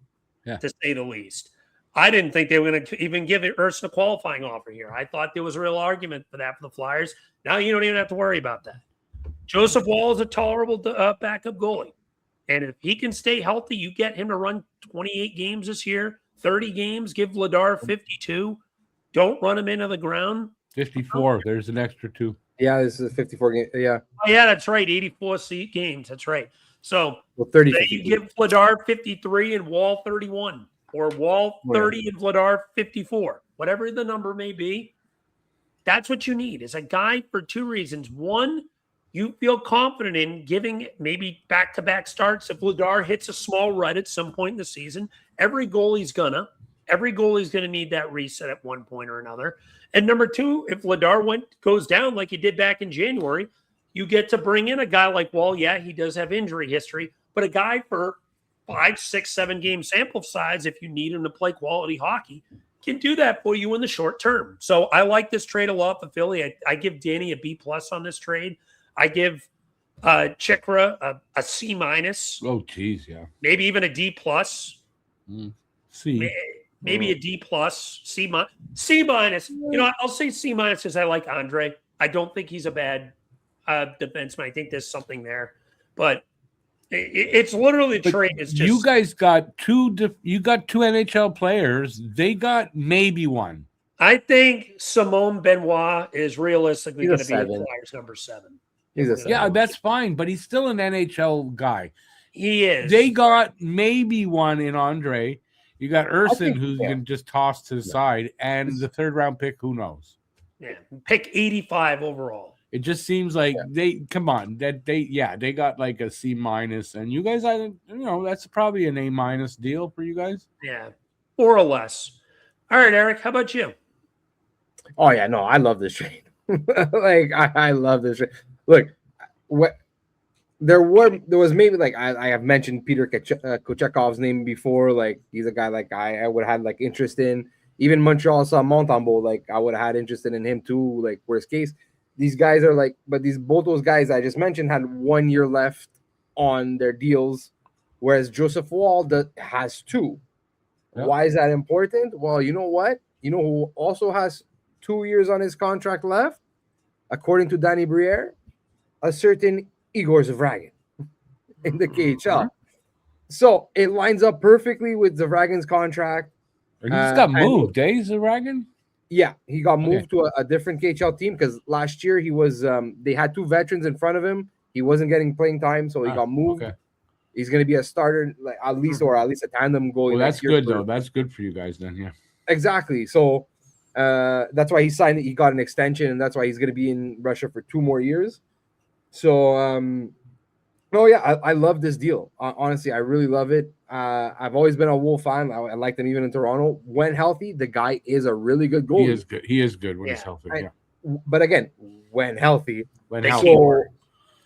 to say the least. I didn't think they were going to even give Ersson a qualifying offer here. I thought there was a real argument for that for the Flyers. Now you don't even have to worry about that. Joseph Wall is a tolerable backup goalie. And if he can stay healthy, you get him to run 28 games this year, 30 games, give Vladar 52. Don't run him into the ground. 54. There's an extra 2. Yeah, this is a 54 game. Yeah. Oh, yeah, that's right. 84 games. That's right. So 30. You give Vladar 53 and Wall 31, or Wall 30 and Vladar 54, whatever the number may be. That's what you need is a guy for 2 reasons. One, you feel confident in giving maybe back-to-back starts. If Vladar hits a small rut at some point in the season, every goalie's gonna need that reset at one point or another. And number 2, if Vladar goes down like he did back in January, you get to bring in a guy like Wall. Yeah, he does have injury history, but a guy for 5, 6, 7 game sample size, if you need him to play quality hockey, can do that for you in the short term. So I like this trade a lot for Philly. I give Danny a B+ on this trade. I give Chikra a C-. Oh, geez, yeah. Maybe even a D+. C. Maybe a D+, C-. I'll say C- because I like Andre. I don't think he's a bad defenseman. I think there's something there, but it's literally the trade. It's just you guys got two. You got 2 NHL players. They got maybe 1. I think Simone Benoit is realistically going to be the Flyers' number 7. He's a 7. Yeah, that's fine, but he's still an NHL guy. He is. They got maybe 1 in Andre. You got Ersson, who you can just toss to the side, and the 3rd round pick. Who knows? Yeah, pick 85 overall. It just seems like they got like a C-, and you guys, that's probably an A- deal for you guys. Yeah, more or less. All right, Eric, how about you? Oh yeah, no, I love this trade. I love this trade. Look, there was maybe like I have mentioned Peter Kochekov's name before. Like he's a guy like I would have had like interest in. Even Montreal saw Montembeault, like I would have had interest in him too. Like worst case, these guys are like, but both those guys I just mentioned had 1 year left on their deals, whereas Joseph Wall has 2. Yep. Why is that important? Well, you know what? You know who also has 2 years on his contract left, according to Danny Briere, a certain Igor Zavragin in the KHL. So it lines up perfectly with Zavragin's contract. He just got moved, Zavragin? Yeah, he got moved to a different KHL team because last year he was they had 2 veterans in front of him. He wasn't getting playing time, so he got moved. Okay. He's going to be a starter, like at least a tandem goalie. Well, that's good though. That's good for you guys then, yeah. Exactly. So that's why he signed it. He got an extension, and that's why he's going to be in Russia for 2 more years. So, I love this deal. Honestly, I really love it. I've always been a Wolf fan. I liked him even in Toronto. When healthy, the guy is a really good goalie. He is good. He is good when he's healthy. But again, when healthy.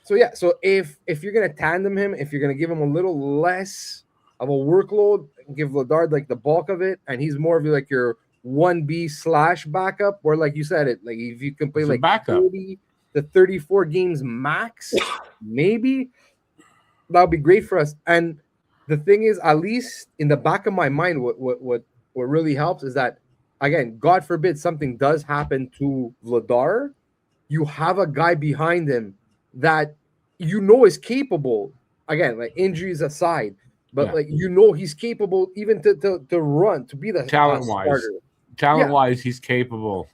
So if you're gonna tandem him, if you're gonna give him a little less of a workload, give Vladar like the bulk of it, and he's more of like your 1B / backup, or like you said it, like if you can play like backup. 30 to 34 games max, maybe that would be great for us. And the thing is, at least in the back of my mind, what really helps is that, again, God forbid something does happen to Vladar, you have a guy behind him that is capable. Again, like injuries aside, but he's capable even to run, to be the talent-wise, he's capable.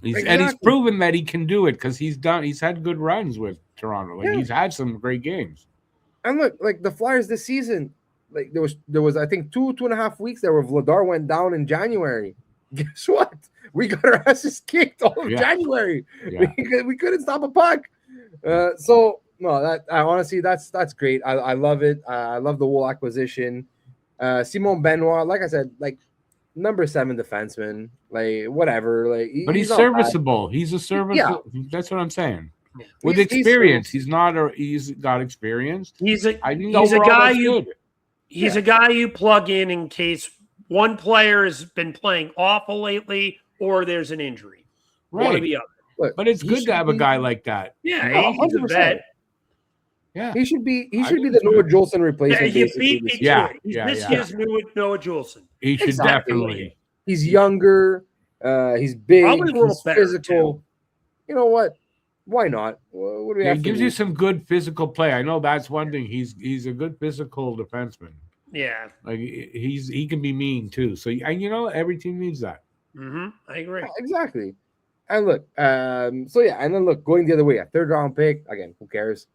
And he's proven that he can do it because he's had good runs with Toronto. He's had some great games. And look, like the Flyers this season, like there was I think 2.5 weeks there where Vladar went down in January. Guess what? We got our asses kicked all of January. Yeah. We couldn't stop a puck. So No, that I honestly, that's great. I love it. I love the whole acquisition. Simon Benoit, like I said, like number 7 defenseman, like whatever, like But he's he's not bad. serviceable. He's a serviceable. That's what I'm saying. Yeah. With He's experience, serviceable. he's got experience. He's a I think he's a overall guy that's you good. he's a guy you plug in case one player has been playing awful lately or there's an injury. One or Right. the other. Look, But it's he good to should have a be- guy like that. Yeah, you know? he's a 100%. vet. Yeah. He should be I the think Noah so. Jolson Yeah, replacement. you Basically, beat me this to year. Yeah, it. He's yeah, this yeah. year's Noah Jolson. He should Exactly what he definitely. He's younger. He's big. Probably a little He's better, physical. You know what? Why not? What do we Yeah, have he to gives you lose? some good physical play. I know that's one thing. He's a good physical defenseman. Yeah. Like he can be mean too. So and you know every team needs that. I agree. Yeah, exactly. And look, so yeah, and then look, going the other way, a 3rd round pick again. Who cares?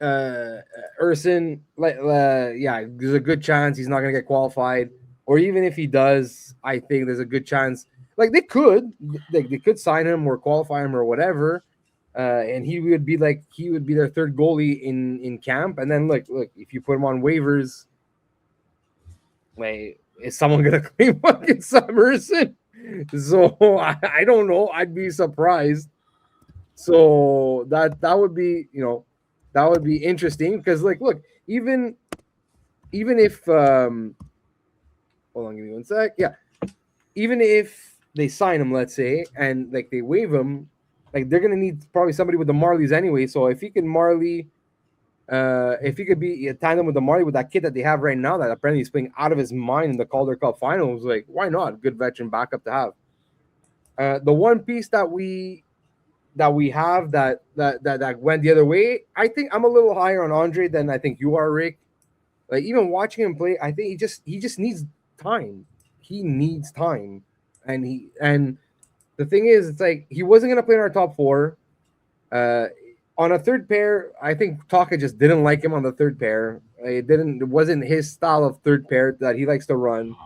Urson, yeah, there's a good chance he's not gonna get qualified, or even if he does, I think there's a good chance. Like they could sign him or qualify him or whatever, and he would be their 3rd goalie in camp. And then look, if you put him on waivers, like is someone gonna claim fucking Summerson? So I don't know. I'd be surprised. So that would be that would be interesting because like look even if hold on, give me one sec. Yeah, even if they sign him, let's say, and like they waive him, like they're gonna need probably somebody with the Marlies anyway. So if he can if he could be a tandem with the Marley with that kid that they have right now that apparently is playing out of his mind in the Calder Cup Finals, like why not? Good veteran backup to have. The one piece that we have that went the other way, I think I'm a little higher on Andre than I think you are, Rick. Like even watching him play, I think he just needs time. He needs time, and the thing is, it's like he wasn't gonna play in our top 4. On a 3rd pair, I think Taka just didn't like him on the 3rd pair. It wasn't his style of 3rd pair that he likes to run.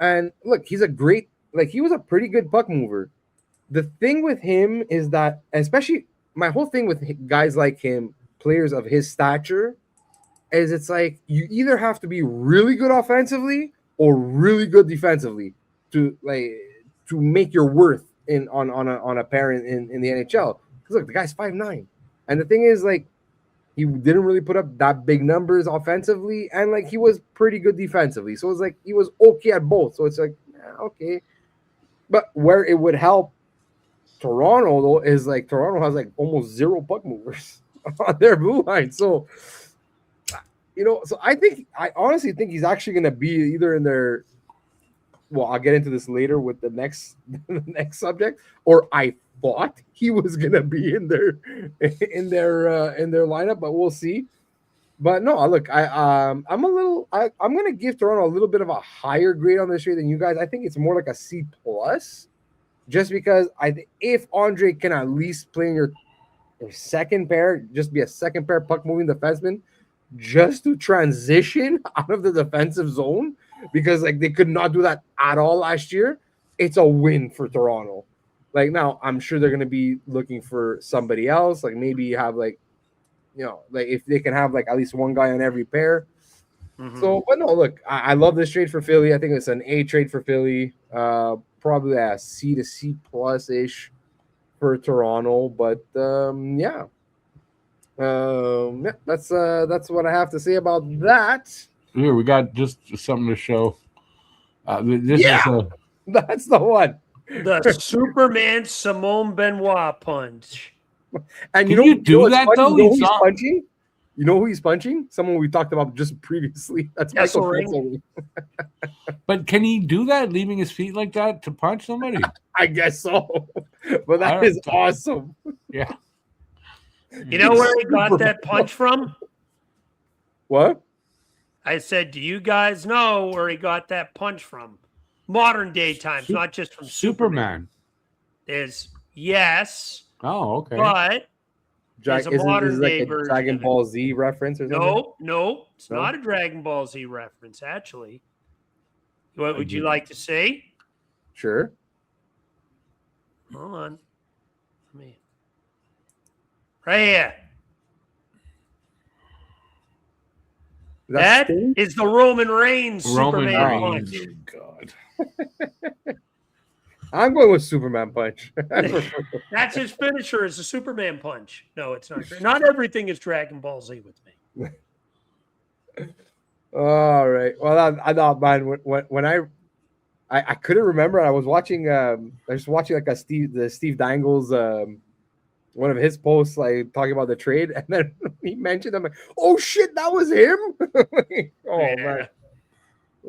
And look, he was a pretty good puck mover. The thing with him is that, especially my whole thing with guys like him, players of his stature, is it's like you either have to be really good offensively or really good defensively to make your worth on a pair in the NHL. Because look, the guy's 5'9", and the thing is like he didn't really put up that big numbers offensively, and like he was pretty good defensively. So it's like he was okay at both. So it's like okay, but where it would help Toronto though is like Toronto has like almost 0 puck movers on their blue line. So so I honestly think he's actually gonna be either in their I'll get into this later with the next subject, or I thought he was gonna be in their lineup, but we'll see. But no, look, I'm gonna give Toronto a little bit of a higher grade on this year than you guys. I think it's more like a C plus. Just because if Andre can at least play in your 2nd pair, just be a 2nd pair puck moving defenseman, just to transition out of the defensive zone, because like they could not do that at all last year. It's a win for Toronto. Like now, I'm sure they're gonna be looking for somebody else. Like maybe you have like if they can have like at least one guy on every pair. So, but no, look, I love this trade for Philly. I think it's an A trade for Philly. Probably a C to C plus ish for Toronto. But yeah, that's what I have to say about that. Here we got just something to show. This is that's the one. The Superman Simone Benoit punch. And Can you do that though? You know who he's punching? You know who he's punching? Someone we talked about just previously. That's Michael Ring. But can he do that, leaving his feet like that to punch somebody? I guess so. But that is awesome. Yeah. You know where he got that punch from? What? I said, do you guys know where he got that punch from? Modern day times, not just from Superman. There's yes. Oh, okay. But there's a modern day version. Dragon Ball Z reference or something? No, it's not a Dragon Ball Z reference, actually. What would you like to say? Sure. Hold on. Right here. That's That is the Roman Reigns Roman Superman Reigns. punch. Oh, God. I'm going with Superman punch. That's his finisher, is the Superman punch. No, it's not. Not everything is Dragon Ball Z with me. All right. Well, I thought, man, when I couldn't remember. I was watching. I was watching like the Steve Dangle's one of his posts, like talking about the trade, and then he mentioned. I'm like, oh shit, that was him. Oh man.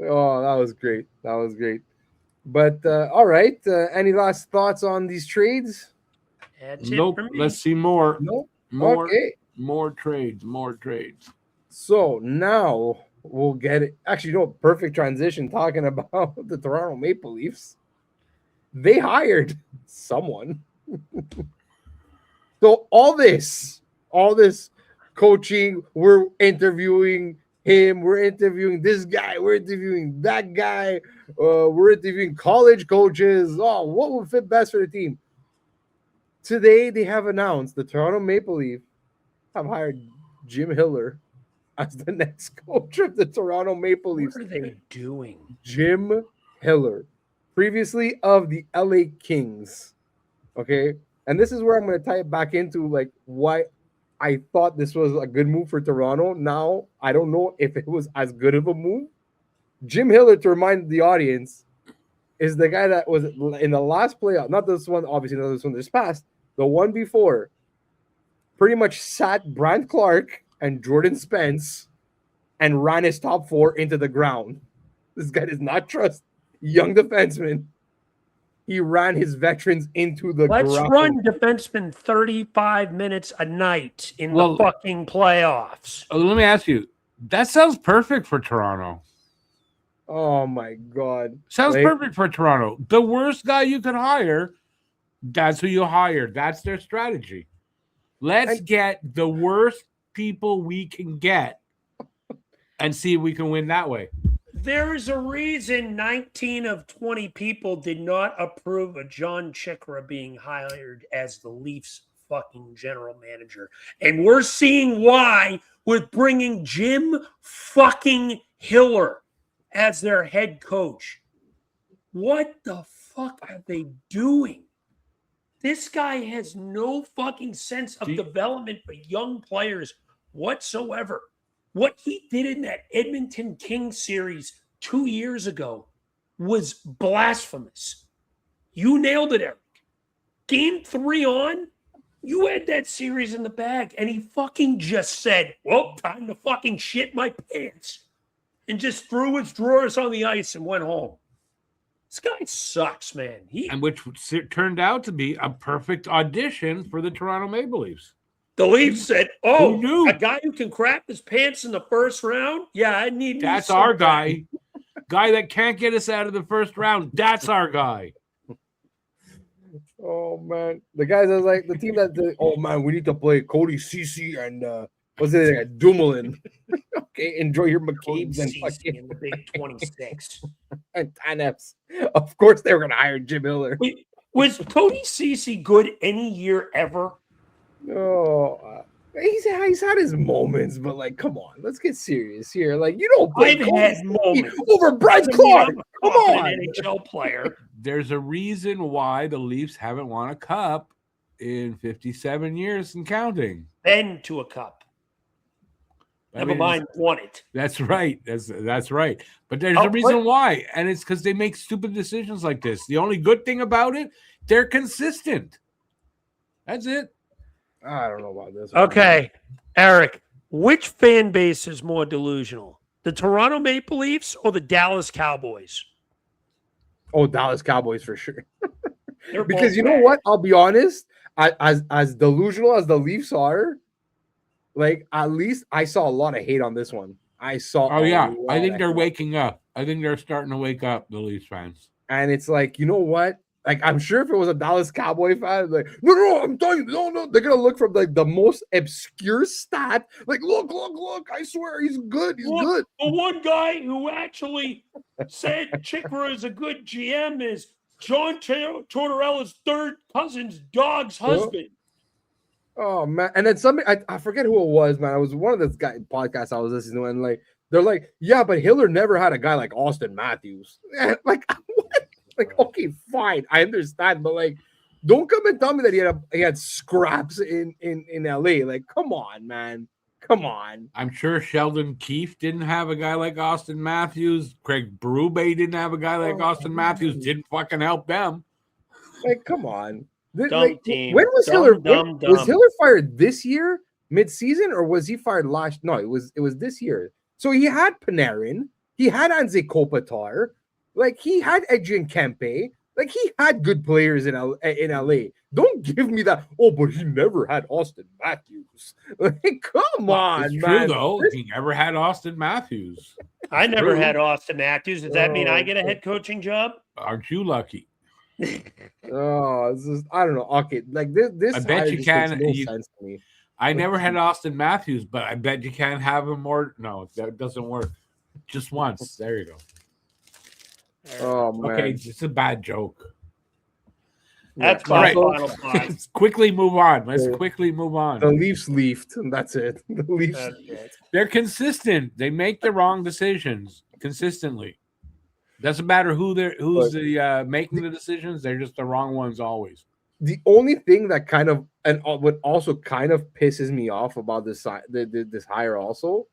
Oh, that was great. That was great. But all right. Any last thoughts on these trades? That's Nope. it for me. Let's see more. No. More. Okay. More trades. More trades. So now we'll get it. Actually, perfect transition talking about the Toronto Maple Leafs. They hired someone. So all this coaching, we're interviewing him, we're interviewing this guy, we're interviewing that guy, we're interviewing college coaches. Oh, what would fit best for the team? Today they have announced the Toronto Maple Leafs have hired Jim Hiller as the next coach of the Toronto Maple Leafs. What are they doing? Jim Hiller, previously of the LA Kings. Okay. And this is where I'm going to tie it back into like why I thought this was a good move for Toronto. Now, I don't know if it was as good of a move. Jim Hiller, to remind the audience, is the guy that was in the last playoff, not this one, obviously, not this one this past, the one before, pretty much sat Brant Clark and Jordan Spence and ran his top four into the ground. This guy does not trust young defensemen. He ran his veterans into the ground. Let's run defensemen 35 minutes a night in the fucking playoffs. Let me ask you. That sounds perfect for Toronto. Oh my God. Sounds perfect for Toronto. The worst guy you can hire, that's who you hire. That's their strategy. Let's get the worst people we can get and see if we can win that way. There is a reason 19 of 20 people did not approve of John Chikra being hired as the Leafs fucking general manager. And we're seeing why with bringing Jim fucking Hiller as their head coach. What the fuck are they doing? This guy has no fucking sense of development for young players whatsoever. What he did in that Edmonton Kings series 2 years ago was blasphemous. You nailed it, Eric. Game 3 on, you had that series in the bag, and he fucking just said, well, time to fucking shit my pants, and just threw his drawers on the ice and went home. This guy sucks, man. And which turned out to be a perfect audition for the Toronto Maple Leafs. The Leafs said, oh, a guy who can crap his pants in the first round? Yeah, I need That's our guy. Guy that can't get us out of the first round. That's our guy. Oh, man. The guys are like, the team that, oh, man, we need to play Cody Ceci and, what's it, Dumoulin. Okay, enjoy your McCabe's and fucking the big 26. and 10Fs. Of course they were going to hire Jim Hiller. Wait, was Cody Ceci good any year ever? Oh, he's had his moments, but like, come on, let's get serious here. Like, you don't play I've had moments over Brant Clark. Come on, an NHL player. There's a reason why the Leafs haven't won a cup in 57 years and counting. Been to a cup. Never mind, won it. That's right. That's right. But there's a reason why, and it's because they make stupid decisions like this. The only good thing about it, they're consistent. That's it. I don't know about this. Okay, Eric, which fan base is more delusional? The Toronto Maple Leafs or the Dallas Cowboys? Oh, Dallas Cowboys for sure. Because you know what? I'll be honest. As delusional as the Leafs are, like at least I saw a lot of hate on this one. I saw. Oh yeah, I think they're waking up. I think they're starting to wake up, the Leafs fans. And it's like, you know what? Like, I'm sure if it was a Dallas Cowboy fan, like, no, I'm telling you, no, they're gonna look from like the most obscure stat. Like, look, I swear he's good. He's good. The one guy who actually said Chikra is a good GM is John Tortorella's third cousin's dog's husband. Oh man! And then somebody, I forget who it was, man. It was one of the guy podcasts I was listening to, and like they're like, yeah, but Hiller never had a guy like Austin Matthews. Like, what? Like, okay, fine, I understand, but like, don't come and tell me that he had scraps in LA. Like, come on, man, come on. I'm sure Sheldon Keefe didn't have a guy like Austin Matthews. Craig Berube didn't have a guy like Austin Matthews. Didn't fucking help them. Like, come on. Dumb team. When was Dumb, Hiller? dumb, Was dumb. Hiller fired this year, mid-season, or was he fired last? No, it was this year. So he had Panarin, he had Anze Kopitar, like he had Adrian Kempe, like he had good players in LA. Don't give me that. Oh, but he never had Austin Matthews. Like, come on, It's man. true though. He never had Austin Matthews. I never True. had Austin Matthews. Does that mean I get a head coaching job? Aren't you lucky? Oh, this is, I don't know. Okay, like this. I bet hire you just can. makes no sense to me. I never had Austin Matthews, but I bet you can't have him more. No, that doesn't work. Just once. There you go. Oh man. Okay, it's a bad joke. That's Yeah. my Also, final thought. Let's quickly move on. Let's Yeah. quickly move on. the Leafs leafed, and that's it. The Leafs. That's it. They're consistent. They make the wrong decisions consistently. Doesn't matter who's making the decisions. They're just the wrong ones always. The only thing that kind of and what also kind of pisses me off about this this hire also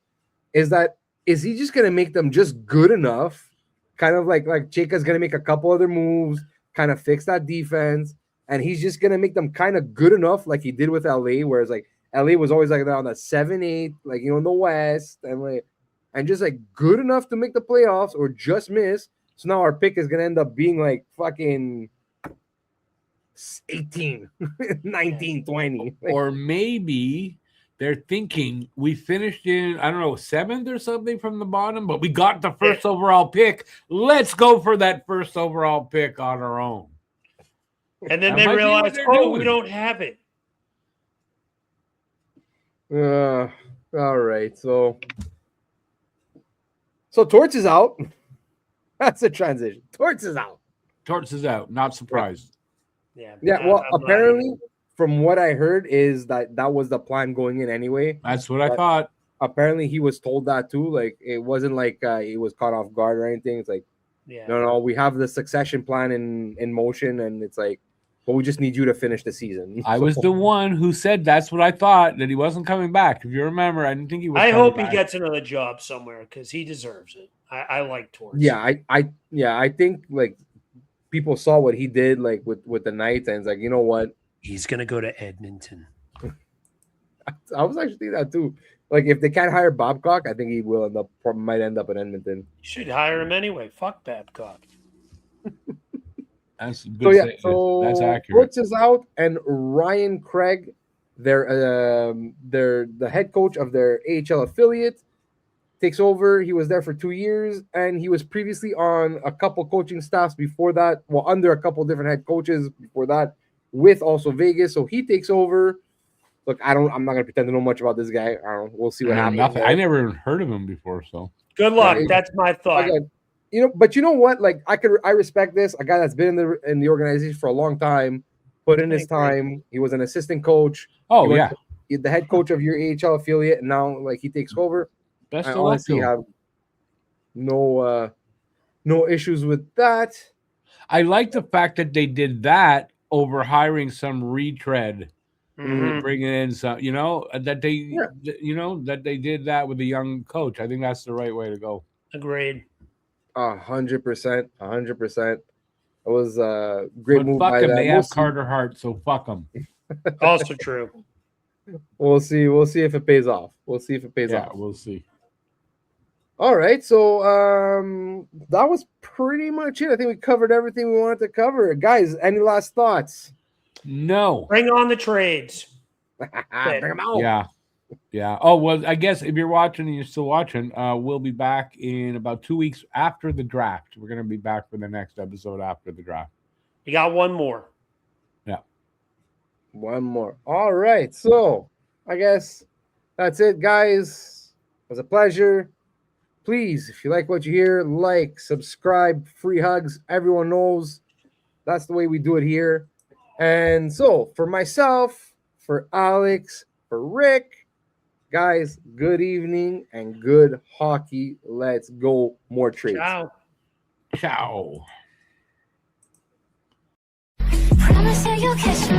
is that is he just gonna make them just good enough, kind of like Jake's gonna make a couple other moves, kind of fix that defense, and he's just gonna make them kind of good enough, like he did with LA, whereas like LA was always like on the 7-8, like in the West, and just like good enough to make the playoffs or just miss. So now our pick is gonna end up being like fucking 18, 19, 20. Like, Or maybe they're thinking we finished in, I don't know, 7th or something from the bottom, but we got the first overall pick. Let's go for that first overall pick on our own. And then That they might be what realize, they're we doing. don't have it. all right. So Torts is out. That's a transition. Torts is out. Torts is out. Not surprised. Yeah. Yeah. Well, I'm not apparently, even- from what I heard, is that was the plan going in anyway. That's what I But thought. apparently, he was told that too. Like, it wasn't like he was caught off guard or anything. It's like, yeah. no, we have the succession plan in motion, and it's like, but we just need you to finish the season. I was the one who said that's what I thought, that he wasn't coming back. If you remember, I didn't think he was I coming hope back. he gets another job somewhere because he deserves it. I like Torts. Yeah, I think like people saw what he did like with the Knights, and it's like, you know what? He's gonna go to Edmonton. I was actually thinking that too. Like, if they can't hire Babcock, I think he might end up in Edmonton. You should hire him anyway. Fuck Babcock. That's a good So yeah, say. so That's accurate. Brooks is out, and Ryan Craig, they're the head coach of their AHL affiliate, takes over. He was there for 2 years, and he was previously on a couple coaching staffs before that. Well, under a couple different head coaches before that, with also Vegas. So he takes over. Look, I'm not gonna pretend to know much about this guy. I don't know. We'll see what happens. Nothing. I never even heard of him before. So Good luck. Yeah, That's my thought. Again, but you know what? Like, I respect this. A guy that's been in the organization for a long time, put in his time. He was an assistant coach. oh He yeah, went the head coach of your AHL affiliate, and now like he takes over. best I of luck honestly to him. have no issues with that. I like the fact that they did that over hiring some retread, Mhm. bringing in some, that they, that they did that with a young coach. I think that's the right way to go. Agreed. 100%, 100%. It was a great But move fuck by them. them. They We'll have see. Carter Hart, so fuck them. Also true. We'll see. We'll see if it pays off. We'll see if it pays Yeah, off. we'll see. All right, so that was pretty much it. I think we covered everything we wanted to cover. Guys, any last thoughts? No. Bring on the trades. Bring them out. Yeah. Yeah. Oh, well, I guess if you're watching and you're still watching, we'll be back in about 2 weeks after the draft. We're going to be back for the next episode after the draft. You got one more. One more. All right, so I guess that's it, guys. It was a pleasure. Please, if you like what you hear, like, subscribe, free hugs. Everyone knows that's the way we do it here. And so, for myself, for Alex, for Rick. Guys, good evening and good hockey. Let's go. More trades. Ciao. Ciao. Promise you you'll catch me.